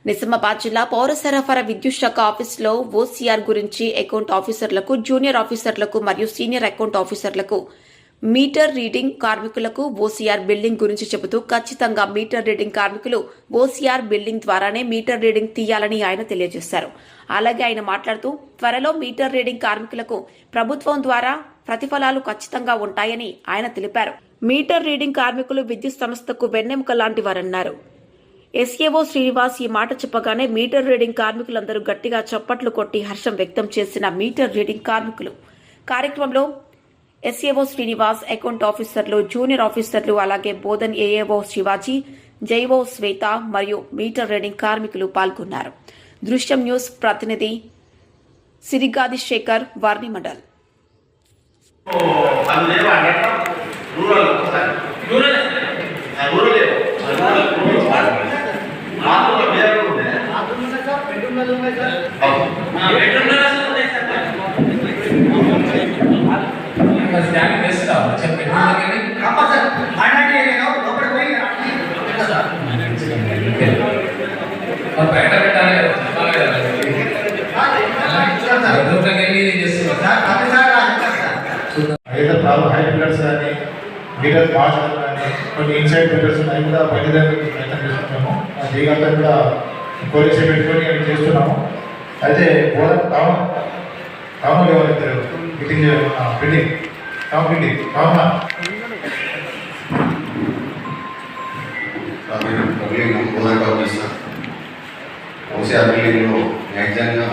నిజామాబాద్ జిల్లా పౌర సరఫరా విద్యుత్ శాఖ ఆఫీసులో ఓసీఆర్ గురించి అకౌంట్ ఆఫీసర్లకు, జూనియర్ ఆఫీసర్లకు మరియు సీనియర్ అకౌంట్ ఆఫీసర్లకు మీటర్ రీడింగ్ కార్మికులకు ఓసీఆర్ బిల్డింగ్ గురించి చెబుతూ ఖచ్చితంగా మీటర్ రీడింగ్ కార్మికులు ఓసీఆర్ బిల్డింగ్ ద్వారానే మీటర్ రీడింగ్ తీయాలని ఆయన తెలియజేశారు. అలాగే ఆయన మాట్లాడుతూ త్వరలో మీటర్ రీడింగ్ కార్మికులకు ప్రభుత్వం ద్వారా ప్రతిఫలాలు ఖచ్చితంగా ఉంటాయని ఆయన తెలిపారు. మీటర్ రీడింగ్ కార్మికులు విద్యుత్ సంస్థకు వెన్నెముక లాంటి వారన్నారు. ఎస్ఏఓ శ్రీనివాస్ ఈ మాట చెప్పగానే మీటర్ రీడింగ్ కార్మికులందరూ గట్టిగా చప్పట్లు కొట్టి హర్షం వ్యక్తం చేసిన మీటర్ రీడింగ్ కార్మికులు కార్యక్రమంలో ఎస్ఏఓ శ్రీనివాస్, అకౌంట్ ఆఫీసర్లు, జూనియర్ ఆఫీసర్లు, అలాగే బోధన్ ఏఏఓ శివాజీ, జైఓ శ్వేత మరియు మీటర్ రీడింగ్ కార్మికులు పాల్గొన్నారు. దృశ్యం న్యూస్ ప్రతినిధి సిరిగాది శేఖర్, వార్ని మండల్. మీటర్ మార్చడం కానీ కొన్ని ఇన్సైడ్ మీటర్స్ అవి కూడా బయటదానికి ప్రయత్నం చేస్తున్నాము. దీనికంతా కూడా పోలీసు పెట్టుకొని అవి చేస్తున్నాము. అయితే టౌన్ లెవెల్ ఇద్దరు మీటింగ్ బిల్డింగ్ టౌన్ ఓసీఆర్ బిల్డింగ్లో మ్యాక్సిమంగా